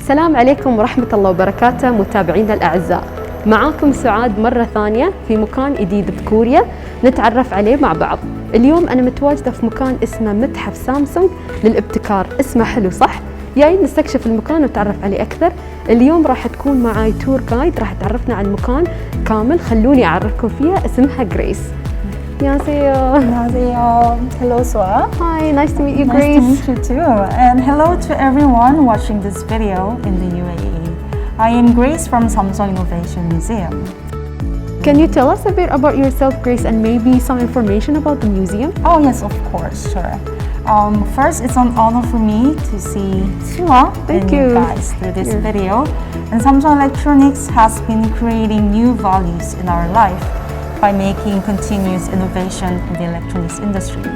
السلام عليكم ورحمة الله وبركاته متابعينا الأعزاء. معاكم سعاد مرة ثانية في مكان جديد بكوريا نتعرف عليه مع بعض. اليوم أنا متواجدة في مكان اسمه متحف سامسونج للابتكار. اسمه حلو صح؟ جايين نستكشف المكان ونتعرف عليه أكثر. اليوم راح تكون معاي تور جايد راح تعرفنا عن المكان كامل. خلوني أعرفكم فيها. اسمها جريس. 안녕하세요. 안녕하세요. Hello, Sua. Hi, nice to meet you, Grace. Nice to meet you too. And hello to everyone watching this video in the UAE. I am Grace from Samsung Innovation Museum. Can you tell us a bit about yourself, Grace, and maybe some information about the museum? Oh yes, of course, sure. First, it's an honor for me to see Sua and you guys through this video. And Samsung Electronics has been creating new values in our life by making continuous innovation in the electronics industry.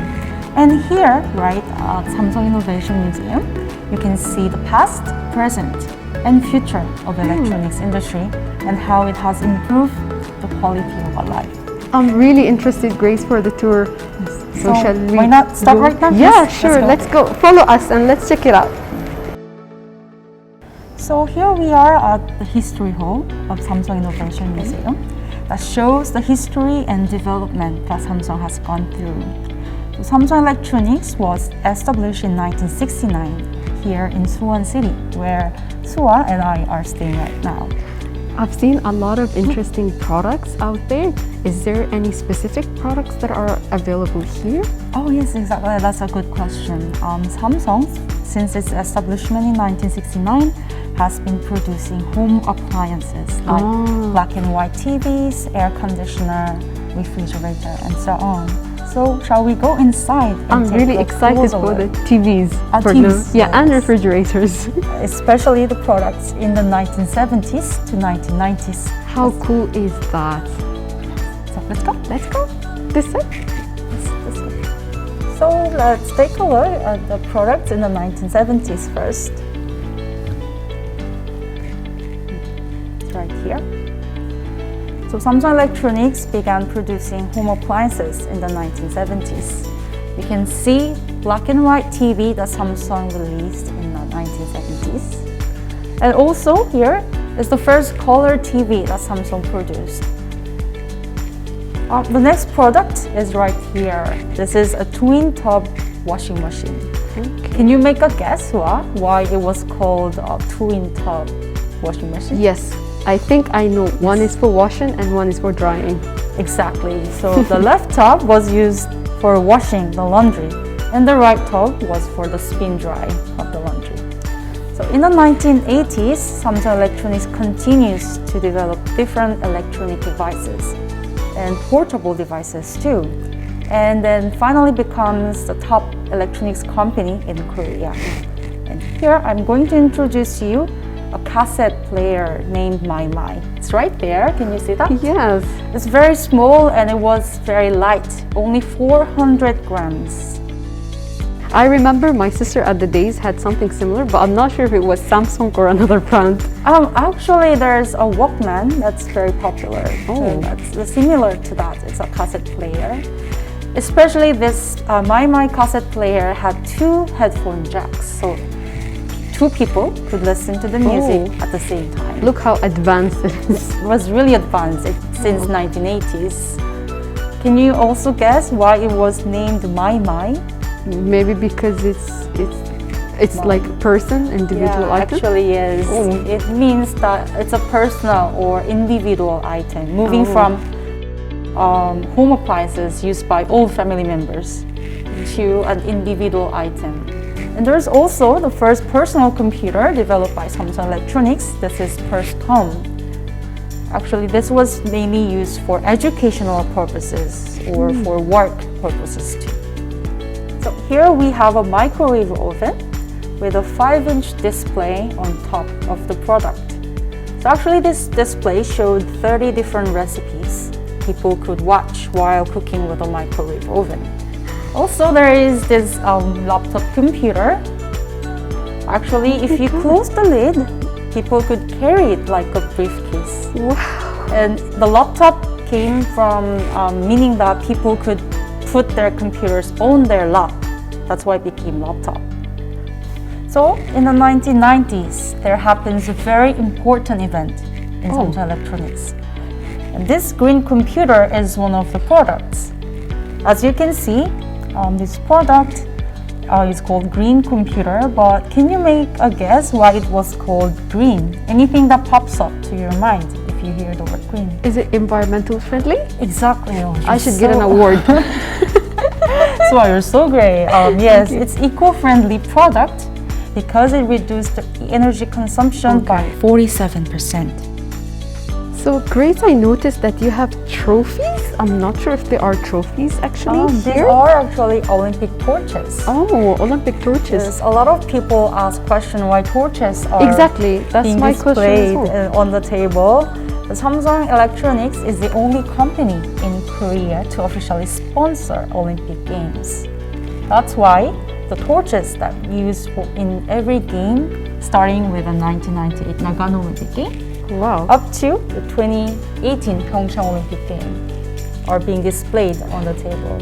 And here, right, at Samsung Innovation Museum, you can see the past, present, and future of the electronics industry and how it has improved the quality of our life. I'm really interested, Grace, for the tour. So shall we why not start right now? Yeah, sure. Let's go. Follow us and let's check it out. So here we are at the History Hall of Samsung Innovation Museum that shows the history and development that Samsung has gone through. So Samsung Electronics was established in 1969 here in Suwon City, where Sua and I are staying right now. I've seen a lot of interesting products out there. Is there any specific products that are available here? Oh yes, exactly. That's a good question. Samsung, since its establishment in 1969, has been producing home appliances like black and white TVs, air conditioner, refrigerator, and so on. So shall we go inside? I'm really excited for the TVs. TVs, yeah, and refrigerators. Especially the products in the 1970s to 1990s. How cool is that? So let's go. Let's go. This way. This way. So let's take a look at the products in the 1970s first. Right here. So Samsung Electronics began producing home appliances in the 1970s. You can see black and white TV that Samsung released in the 1970s. And also here is the first color TV that Samsung produced. The next product is right here. This is a twin tub washing machine. Okay. Can you make a guess why it was called a twin tub washing machine? Yes. I think I know. One is for washing and one is for drying. Exactly. So the left tub was used for washing the laundry and the right tub was for the spin dry of the laundry. So in the 1980s, Samsung Electronics continues to develop different electronic devices and portable devices too. And then finally becomes the top electronics company in Korea. And here I'm going to introduce you a cassette player named My. It's right there. Can you see that? Yes. It's very small and it was very light, only 400 grams. I remember my sister at the days had something similar, but I'm not sure if it was Samsung or another brand. Actually, there's a Walkman that's very popular. Oh. That's similar to that. It's a cassette player. Especially this My cassette player had two headphone jacks. So two people could listen to the music at the same time. Look how advanced it is. It was really advanced since 1980s. Can you also guess why it was named My? Maybe because it's like a person, individual item? Actually is. It means that it's a personal or individual item, moving from home appliances used by all family members to an individual item. And there's also the first personal computer developed by Samsung Electronics. This is PersCom. Actually, this was mainly used for educational purposes or for work purposes too. So here we have a microwave oven with a 5-inch display on top of the product. So actually this display showed 30 different recipes people could watch while cooking with a microwave oven. Also, there is this laptop computer. Actually, if you close the lid, people could carry it like a briefcase. Wow. And the laptop came from meaning that people could put their computers on their lap. That's why it became laptop. So in the 1990s, there happens a very important event in Samsung Electronics. And this green computer is one of the products. As you can see, this product is called green computer, but can you make a guess why it was called green? Anything that pops up to your mind if you hear the word green? Is it environmental friendly? Exactly. I should get an award. So you're so great. Yes, it's eco-friendly product because it reduced the energy consumption by 47%. So Grace, I noticed that you have trophies. I'm not sure if they are trophies actually These here. are actually Olympic torches. Oh, Olympic torches. Yes, a lot of people ask question why torches are Exactly, that's being my question as displayed well. on the table. The Samsung Electronics is the only company in Korea to officially sponsor Olympic Games. That's why the torches that we use in every game, starting with the 1998 Nagano Olympic game, Wow. up to the 2018 Pyeongchang Olympic game, are being displayed on the table.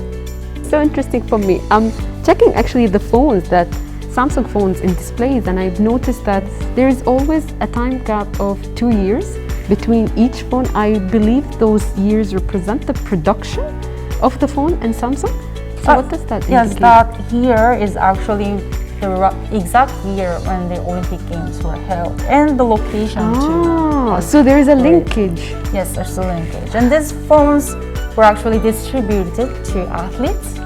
So interesting for me. I'm checking actually the phones that Samsung phones in displays, and I've noticed that there is always a time gap of 2 years between each phone. I believe those years represent the production of the phone in Samsung. So what does that Yes, indicate? that year is actually the exact year when the Olympic Games were held, and the location too. So there is a linkage. Yes, there's a linkage. And these phones were actually distributed to athletes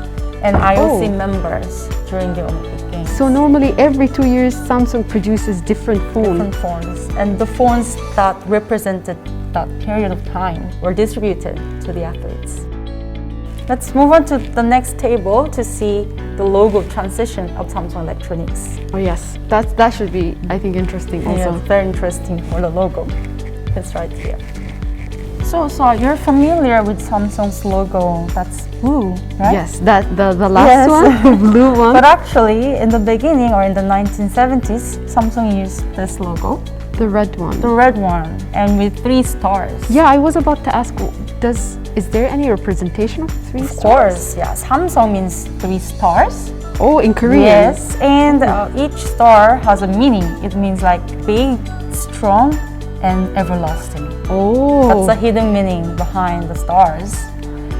and IOC members during the Olympic Games. So normally every 2 years Samsung produces different phones. Different phones. And the phones that represented that period of time were distributed to the athletes. Let's move on to the next table to see the logo transition of Samsung Electronics. Oh yes, that should be, I think, interesting also. Yeah, very interesting for the logo. It's right here. So you're familiar with Samsung's logo? That's blue, right? Yes, that the last one, the blue one. But actually, in the beginning or in the 1970s, Samsung used this logo, The red one. the red one, and with 3 stars. Yeah, I was about to ask, is there any representation of 3 Of stars? course, yes. Samsung means 3 stars. Oh, in Korean. Yes, and each star has a meaning. It means like big, strong, and everlasting. Oh. That's the hidden meaning behind the stars.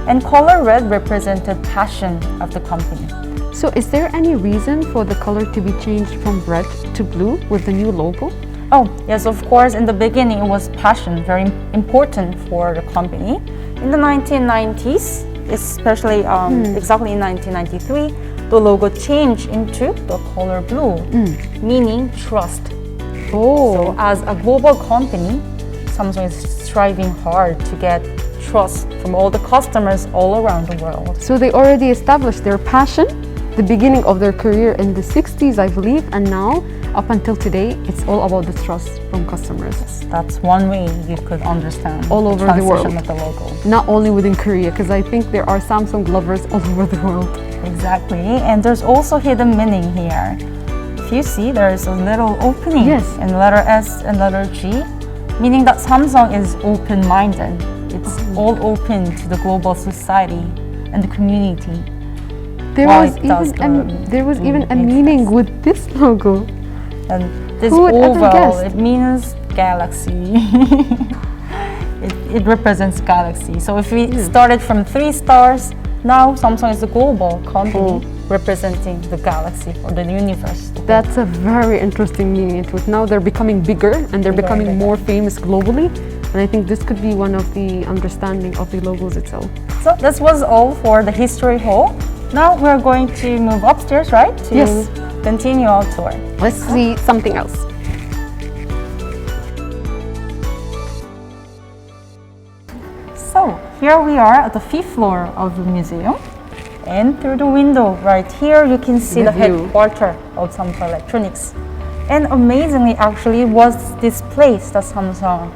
And color red represented passion of the company. So is there any reason for the color to be changed from red to blue with the new logo? Oh, yes, of course, in the beginning it was passion, very important for the company. In the 1990s, especially exactly in 1993, the logo changed into the color blue, meaning trust. Oh. So as a global company, Samsung is striving hard to get trust from all the customers all around the world. So they already established their passion, the beginning of their career in the 60s, I believe, and now up until today, it's all about the trust from customers. That's one way you could understand All over the transition world. of the logo. Not only within Korea, because I think there are Samsung lovers all over the world. Exactly, and there's also hidden meaning here. If you see, there's a little opening Yes. in letter S and letter G, meaning that Samsung is open-minded. It's all open to the global society and the community. There Why was it does even a meaning with this logo. And this Who would ever oval, guessed? it means galaxy. it represents galaxy. So if we started from 3 stars, now Samsung is a global company representing the galaxy or the universe. That's a very interesting meaning to it. Now they're becoming bigger and they're becoming more famous globally. And I think this could be one of the understanding of the logos itself. So this was all for the history hall. Now we're going to move upstairs, right? To Yes. continue our tour. Let's see something else. So here we are at the 5th floor of the museum. And through the window right here, you can see The the view. headquarters of Samsung Electronics. And amazingly, actually, was this place that Samsung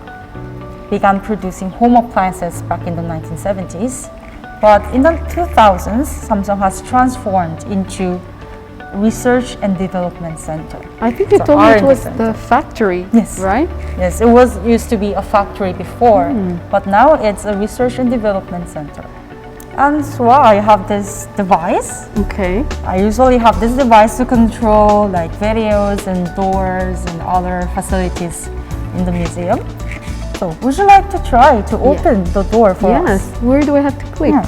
began producing home appliances back in the 1970s. But in the 2000s, Samsung has transformed into Research and Development Center. I think you So told me it R&D was center. the factory, Yes. right? Yes, it was used to be a factory before, but now it's a Research and Development Center. And so I have this device. Okay. I usually have this device to control like videos and doors and other facilities in the museum. So would you like to try to open the door for us? Yes. Where do I have to click? Yeah.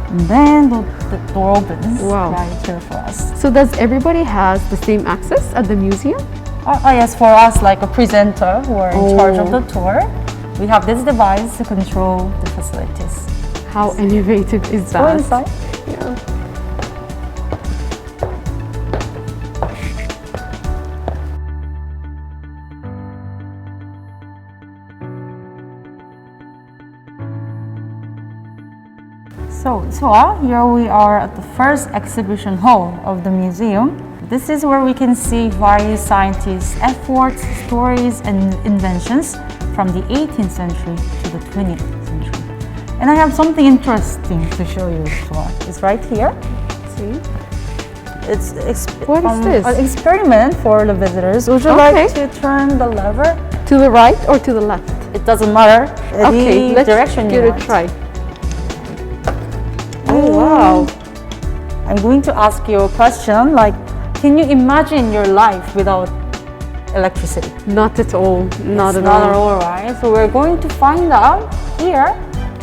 And then the door opens Wow. right here for us. So does everybody has the same access at the museum? Yes, for us like a presenter who are in charge of Oh. the tour, we have this device to control the facilities. How innovative is Go that? inside. Yeah. So here we are at the first exhibition hall of the museum. This is where we can see various scientists' efforts, stories, and inventions from the 18th century to the 20th century. And I have something interesting to show you as well. It's right here. See? What is this? An experiment for the visitors. Would you Okay. like to turn the lever? To the right or to the left? It doesn't matter. Okay, Any let's direction give you it a want. try. Oh wow. I'm going to ask you a question like, can you imagine your life without electricity? Not at all. Not at Not at all. all, right? So we're going to find out here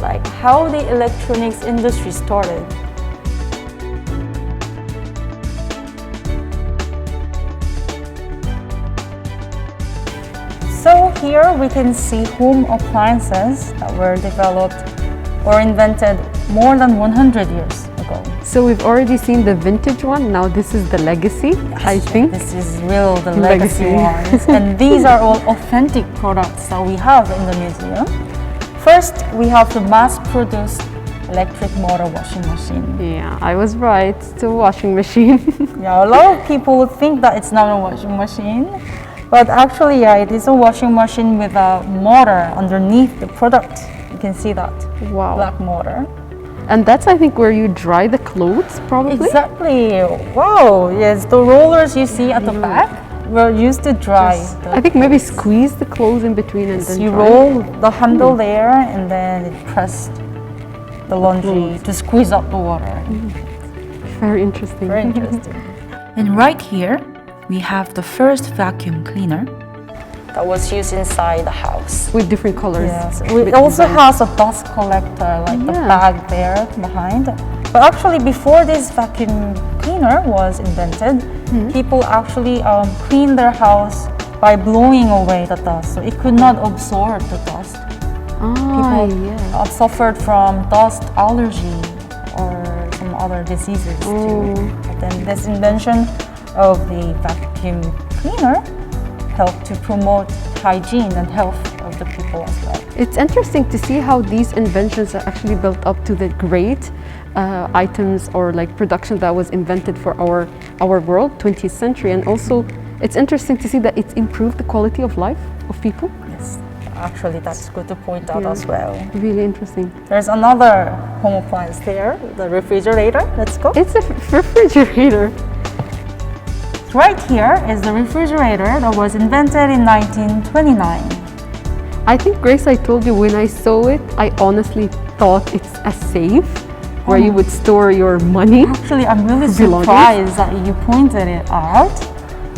like how the electronics industry started. So here we can see home appliances that were developed or invented more than 100 years ago. So we've already seen the vintage one. Now this is the legacy, I think. This is real, the Legacy. legacy ones. And these are all authentic products that we have in the museum. First, we have the mass-produced electric motor washing machine. Yeah, I was right. It's a washing machine. Yeah, a lot of people would think that it's not a washing machine, but actually, yeah, it is a washing machine with a motor underneath the product. You can see that Wow. black motor. And that's, I think, where you dry the clothes, probably. Exactly. Wow. Yes, the rollers you see at the back were used to dry. the I think maybe squeeze the clothes in between and then You dry. roll the handle there and then it pressed the laundry to squeeze out the water. Very interesting. Very interesting. And right here, we have the first vacuum cleaner. That was used inside the house. With different colors. Yes. With It also design. has a dust collector, like the Yeah. bag there behind. But actually, before this vacuum cleaner was invented, people actually cleaned their house by blowing away the dust. So it could not absorb the dust. Ah, People yeah. suffered from dust allergy or some other diseases too. But then this invention of the vacuum cleaner helped to promote hygiene and health of the people as well. It's interesting to see how these inventions are actually built up to the great items or like production that was invented for our world, 20th century. And also, it's interesting to see that it's improved the quality of life of people. Yes, actually that's good to point out Yeah. as well. Really interesting. There's another home appliance there, the refrigerator. Let's go. It's a refrigerator. Right here is the refrigerator that was invented in 1929. I think, Grace, I told you when I saw it, I honestly thought it's a safe where you would store your money. Actually, I'm really Belongings? surprised that you pointed it out.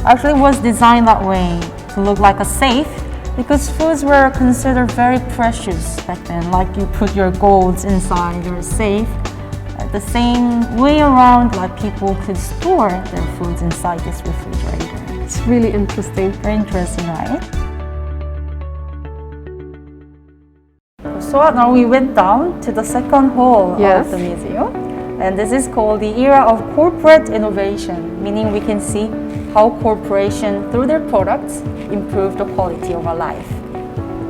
Actually, it was designed that way to look like a safe because foods were considered very precious back then. Like you put your golds inside your safe. The same way around, like people could store their foods inside this refrigerator. It's really interesting. Very interesting, right? So now we went down to the second hall Yes. of the museum, and this is called the era of corporate innovation, meaning we can see how corporation, through their products, improve the quality of our life.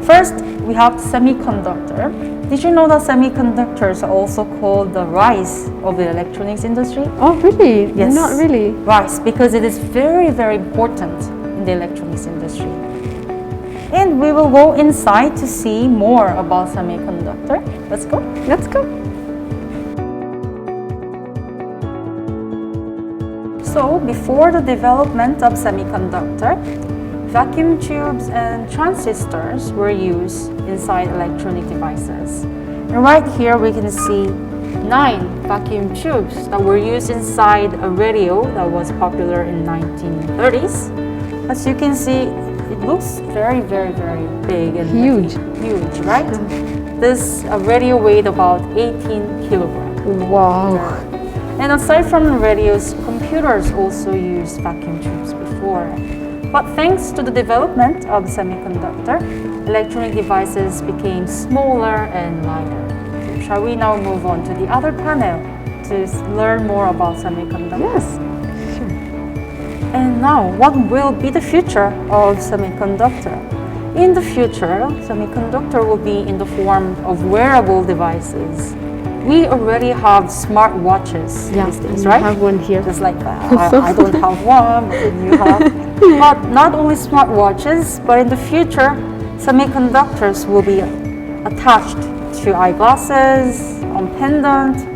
First, we have semiconductor. Did you know that semiconductors are also called the rice of the electronics industry? Oh, really? Yes. Not really. Rice, because it is very, very important in the electronics industry. And we will go inside to see more about semiconductor. Let's go. Let's go. So, before the development of semiconductor, vacuum tubes and transistors were used inside electronic devices. And right here we can see 9 vacuum tubes that were used inside a radio that was popular in 1930s. As you can see, it looks very, very, very big and Huge. Huge, right? This radio weighed about 18 kilograms. Wow. And aside from radios, computers also used vacuum tubes before. But thanks to the development of semiconductor, electronic devices became smaller and lighter. So shall we now move on to the other panel to learn more about semiconductors? Yes. And now, what will be the future of semiconductor? In the future, semiconductor will be in the form of wearable devices. We already have smart watches these days, right? I have one here. Just like that. I don't have one, but you have. But not only smart watches, but in the future, semiconductors will be attached to eyeglasses, on pendant,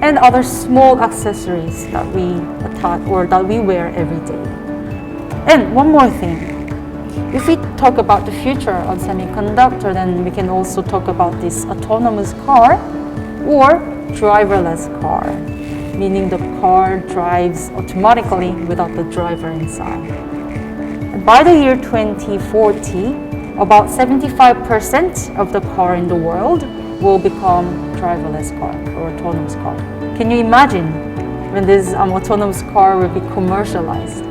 and other small accessories that we attach or that we wear every day. And one more thing. If we talk about the future of semiconductor, then we can also talk about this autonomous car or driverless car, meaning the car drives automatically without the driver inside. And by the year 2040, about 75% of the car in the world will become driverless car or autonomous car. Can you imagine when this autonomous car will be commercialized?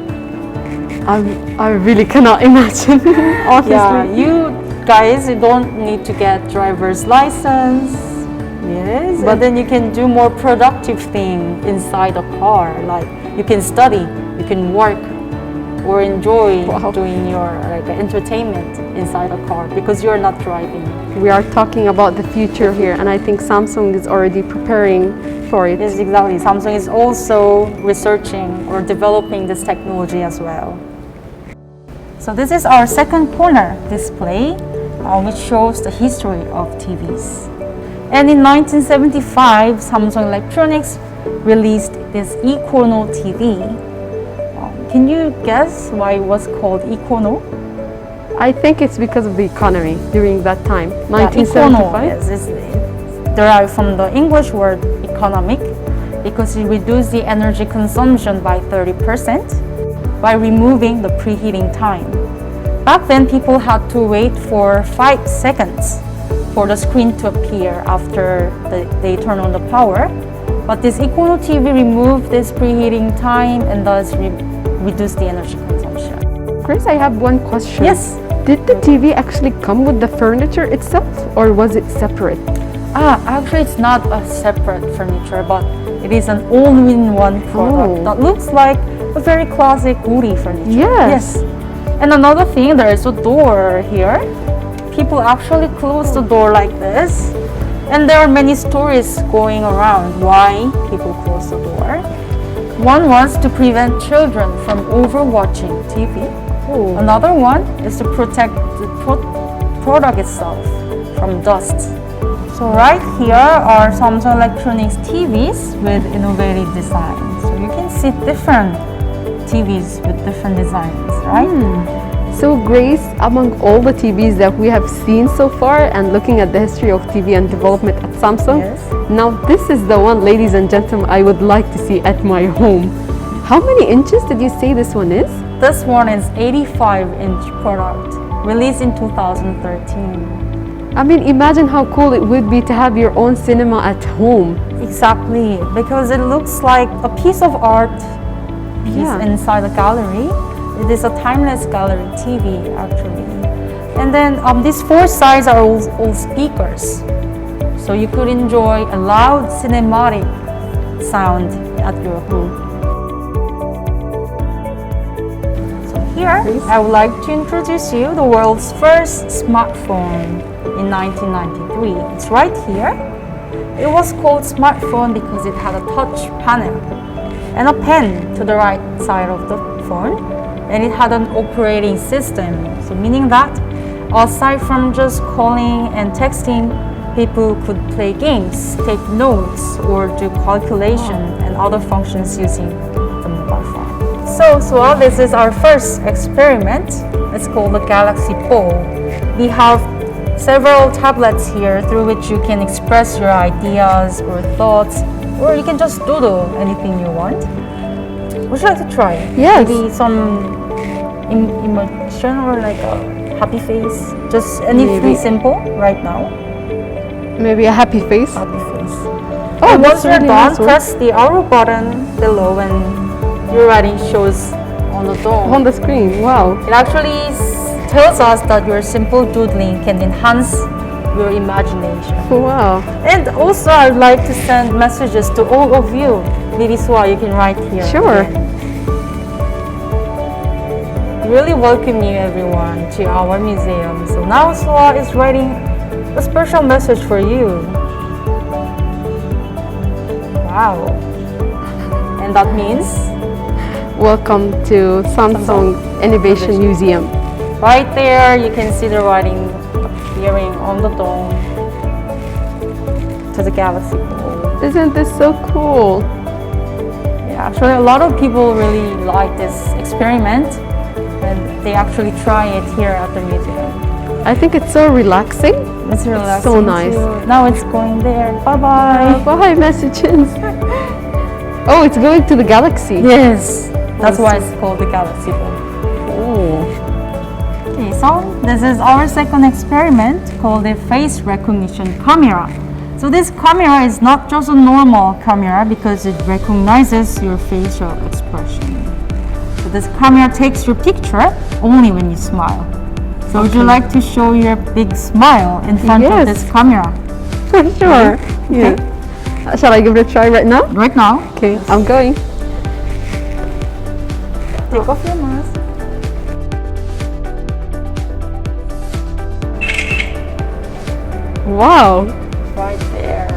I really cannot imagine, honestly. Yeah, you guys, you don't need to get driver's license. Yes, but then you can do more productive thing inside a car. Like you can study, you can work, or enjoy doing your entertainment inside a car because you're not driving. We are talking about the future here, and I think Samsung is already preparing for it. Yes, exactly. Samsung is also researching or developing this technology as well. So this is our second corner display, which shows the history of TVs. And in 1975, Samsung Electronics released this Econo TV. Can you guess why it was called Econo? I think it's because of the economy during that time, Yeah, 1975. Econo, yes, it's derived from the English word economic because it reduced the energy consumption by 30% by removing the preheating time. Back then, people had to wait for 5 seconds for the screen to appear after they turn on the power. But this Econo TV removed this preheating time and thus reduced the energy consumption. Grace, I have one question. Yes. Did the TV actually come with the furniture itself, or was it separate? Actually, it's not a separate furniture, but it is an all-in-one product that looks like a very classic woody furniture. Yes. And another thing, there is a door here. People actually close the door like this. And there are many stories going around why people close the door. One was to prevent children from overwatching TV. Another one is to protect the product itself from dust. So right here are Samsung Electronics TVs with innovative designs. So you can see different TVs with different designs, right? So Grace, among all the TVs that we have seen so far and looking at the history of TV and development at Samsung, now this is the one, ladies and gentlemen, I would like to see at my home. How many inches did you say this one is? This one is 85-inch product, released in 2013. I mean, imagine how cool it would be to have your own cinema at home. Exactly, because it looks like a piece of art inside a gallery. It is a timeless gallery TV, actually. And then these 4 sides are all speakers. So you could enjoy a loud cinematic sound at your home. So here, I would like to introduce you the world's first smartphone in 1993. It's right here. It was called smartphone because it had a touch panel and a pen to the right side of the phone, and it had an operating system. So meaning that aside from just calling and texting, people could play games, take notes, or do calculation and other functions using the mobile phone. So this is our first experiment. It's called the Galaxy Ball. We have several tablets here through which you can express your ideas or thoughts, or you can just doodle anything you want. Would you like to try? Yes. Maybe some emotion or like a happy face. Just anything Maybe. simple right now. Maybe a happy face. Happy face. Oh, And once that's you're really done, nice one. press the arrow button below and your writing shows on the dome. On the screen. Wow. It actually tells us that your simple doodling can enhance your imagination. Wow. And also, I'd like to send messages to all of you. Maybe Sua, you can write here. Sure. again. Really welcome you everyone to our museum. So now Sua is writing a special message for you. Wow. And that means Welcome to Samsung Innovation Museum. right there you can see the writing appearing on the dome to the galaxy pole. Isn't this so cool? Yeah, actually a lot of people really like this experiment and they actually try it here at the museum. I think it's so relaxing. It's relaxing so nice. too. Now it's going there. Bye-bye. Bye messages. Oh, it's going to the galaxy. Yes, that's why Awesome. it's called the galaxy pole. Oh. Okay, so this is our second experiment called the face recognition camera. So this camera is not just a normal camera because it recognizes your facial expression. So this camera takes your picture only when you smile. So would you like to show your big smile in front of Yes. this camera? Sure. Yeah. Shall I give it a try right now? Right now, Okay, I'm going. take off your mask. Wow. Right there.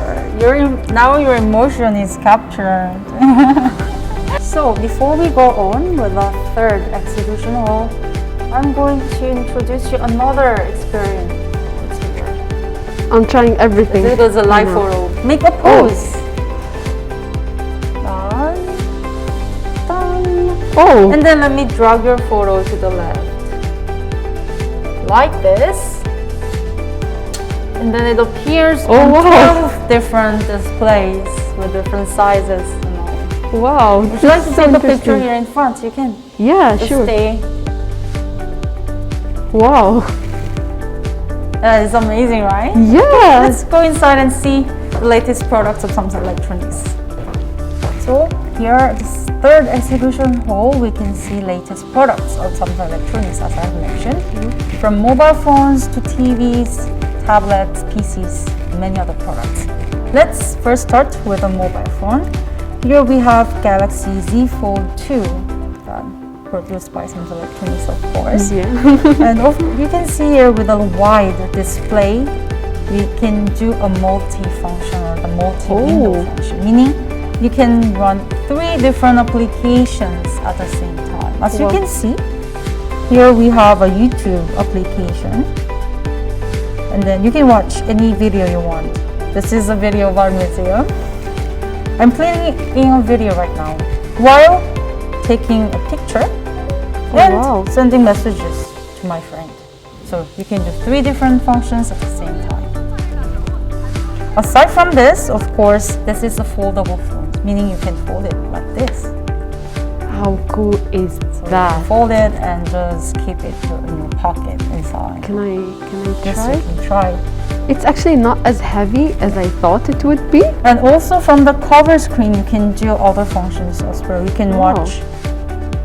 Now your emotion is captured. So before we go on with the third exhibition hall, I'm going to introduce you another experience. I'm trying everything. This is a live photo. Make a pose. Done. Done. Oh. And then let me drag your photo to the left. Like this. And then it appears on wow. 12 different displays with different sizes and all. Wow. Would you like to take a picture here in front? You can. Yeah, Just sure. stay. Wow. That is amazing, right? Yeah. Let's go inside and see the latest products of Samsung Electronics. So here at this third exhibition hall, we can see latest products of Samsung Electronics, as I've mentioned, from mobile phones to TVs, tablets, PCs, and many other products. Let's first start with a mobile phone. Here we have Galaxy Z Fold 2, produced by Samsung Electronics, of course. Yeah. And you can see here with a wide display, we can do a multi-function or the multi-window function, meaning you can run 3 different applications at the same time. As you can see, here we have a YouTube application, and then you can watch any video you want. This is a video of our museum. I'm playing a video right now while taking a picture and sending messages to my friend. So you can do 3 different functions at the same time. Aside from this, of course, this is a foldable phone, meaning you can fold it like this. How cool is So you that? can fold it and just keep it in your pocket inside. Can I Yes, try? you can try. It's actually not as heavy as I thought it would be. And also from the cover screen, you can do other functions as well. You can watch,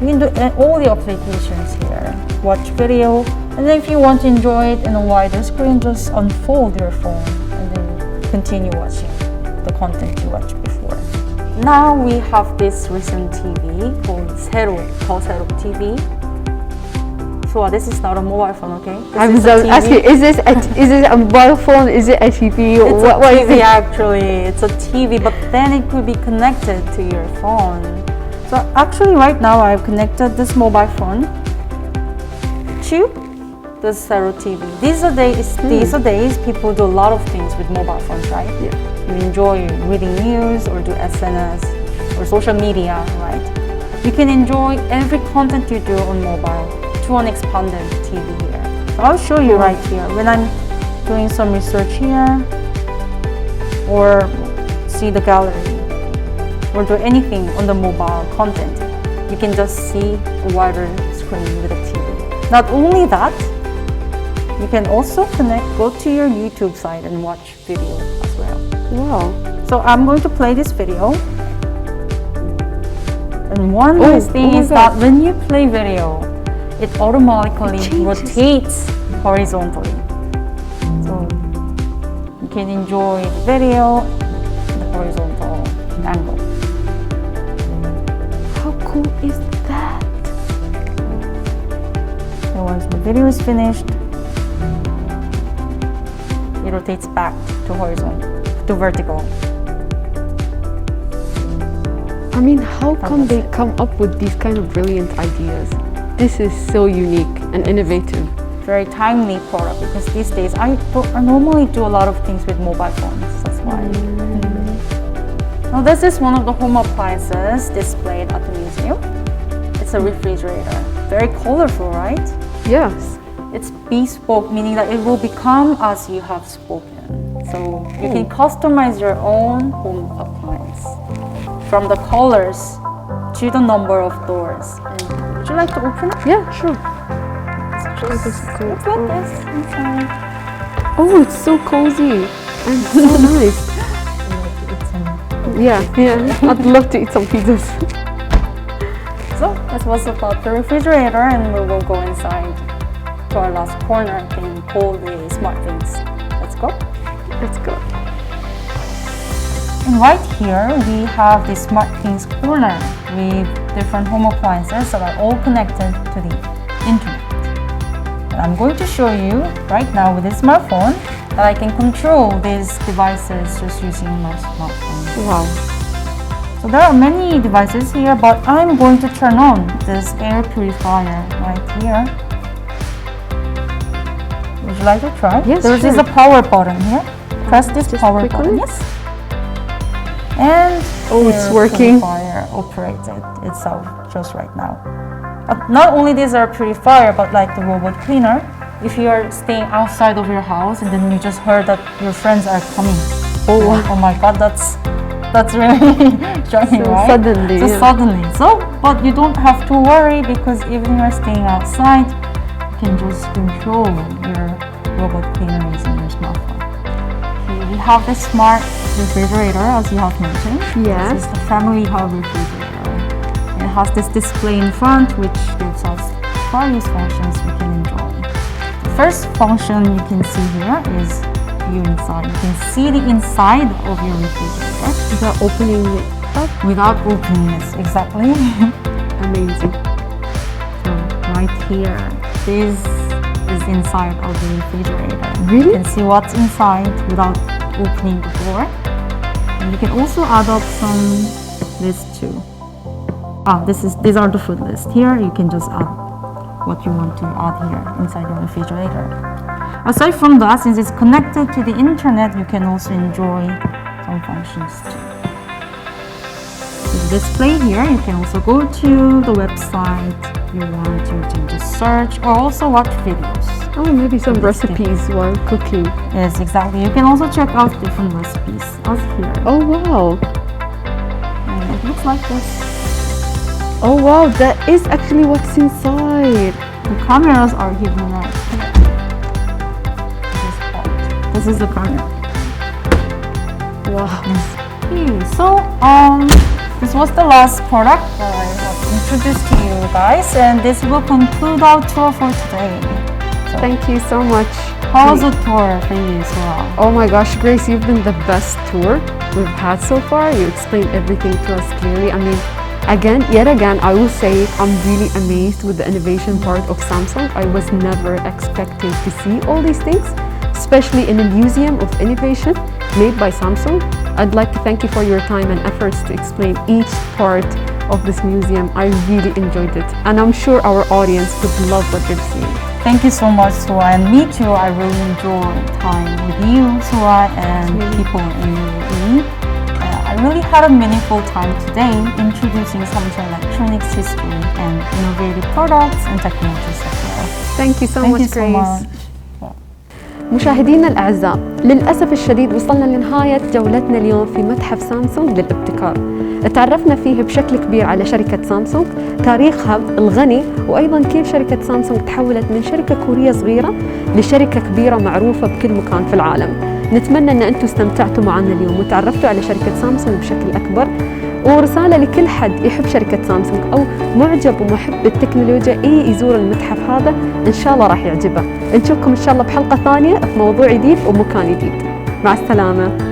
you can do all the applications here. Watch video, and then if you want to enjoy it in a wider screen, just unfold your phone and then continue watching the content you watched before. Now we have this recent TV called 세로, 더 세로 TV. So this is not a mobile phone, okay? I was asking, is this a mobile phone? Is it a TV? It's What a is TV it? actually. It's a TV, but then it could be connected to your phone. So actually right now I've connected this mobile phone to the Zero TV. These are days people do a lot of things with mobile phones, right? Yeah. You enjoy reading news or do SNS or social media, right? You can enjoy every content you do on mobile to an expanded TV here. So I'll show you right here. When I'm doing some research here, or see the gallery, or do anything on the mobile content, you can just see a wider screen with a TV. Not only that, you can also go to your YouTube site and watch video as well. Wow. So I'm going to play this video. And one nice thing is that when you play video, it automatically rotates horizontally. So you can enjoy the video in the horizontal angle. How cool is that? So once the video is finished, it rotates back to horizontal, to vertical. I mean, how come they come up with these kind of brilliant ideas? This is so unique and innovative. Very timely product, because these days I normally do a lot of things with mobile phones. That's why. Now this is one of the home appliances displayed at the museum. It's a refrigerator. Very colorful, right? Yes. It's bespoke, meaning that it will become as you have spoken. So you can customize your own home appliance, from the colors to the number of doors. And would you like to open it? Yeah, sure. It's like this inside. Oh, it's so cozy and so nice. Yeah, I'd love to eat some pizzas. So that was about the refrigerator, and we will go inside to our last corner thing called the smart things. Let's go. Let's go. And right here we have the smart things corner with different home appliances that are all connected to the internet. And I'm going to show you right now with this smartphone that I can control these devices just using my smartphone. Wow. So there are many devices here, but I'm going to turn on this air purifier right here. Would you like to try? Yes, There is sure. a power button here. Press this Just power quickly. button. Yes. And it's the working. purifier operated itself just right now. Not only this air purifier, but like the robot cleaner. If you are staying outside of your house and then you just heard that your friends are coming. Oh, wow. Oh my God, that's really shocking, So right? suddenly, So yeah. suddenly. So, but you don't have to worry, because even you are staying outside, you can just control your robot cleaner using your smartphone. Here we have the smart refrigerator, as you have mentioned. Yes. This is the family hub refrigerator. It has this display in front, which gives us various functions we can enjoy. The first function you can see here is view inside. You can see the inside of your refrigerator Without opening it up. without opening it. Exactly. Amazing. So right here, this is inside of the refrigerator. Really? You can see what's inside without opening the door. And you can also add up some lists too. These are the food list. Here you can just add what you want to add here inside your refrigerator. Aside from that, since it's connected to the internet, you can also enjoy some functions too. The display here, you can also go to the website you want to just search, or also watch videos. Oh, maybe some This thing. recipes while cooking. Yes, exactly. You can also check out different recipes as here. Oh, wow. And it looks like this. Oh, wow, that is actually what's inside. The cameras are hidden right here. This is the camera. Wow. Okay, so this was the last product that I have introduced to you guys, and this will conclude our tour for today. So Thank you so much. how was the tour for you, Sora? Oh my gosh, Grace, you've been the best tour we've had so far. You explained everything to us clearly. I mean, yet again, I will say I'm really amazed with the innovation part of Samsung. I was never expecting to see all these things, especially in a museum of innovation made by Samsung. I'd like to thank you for your time and efforts to explain each part of this museum. I really enjoyed it, and I'm sure our audience would love what they've seen. Thank you so much, Sora, and me too. I really enjoyed time with you, Sora, and people in UAE. I really had a meaningful time today introducing Samsung Electronics history and innovative products and technologies as well. Thank you so Thank much, you so Grace. much. مشاهدينا الأعزاء، للأسف الشديد وصلنا لنهاية جولتنا اليوم في متحف سامسونج للابتكار. تعرفنا فيه بشكل كبير على شركة سامسونج، تاريخها الغني، وأيضاً كيف شركة سامسونج تحولت من شركة كورية صغيرة لشركة كبيرة معروفة بكل مكان في العالم. نتمنى أن أنتم استمتعتوا معنا اليوم وتعرفتوا على شركة سامسونج بشكل أكبر. ورسالة لكل حد يحب شركة سامسونج أو معجب ومحب بالتكنولوجيا يزور المتحف هذا، إن شاء الله راح يعجبه. نشوفكم إن شاء الله بحلقة ثانية في موضوع جديد ومكان جديد. مع السلامة.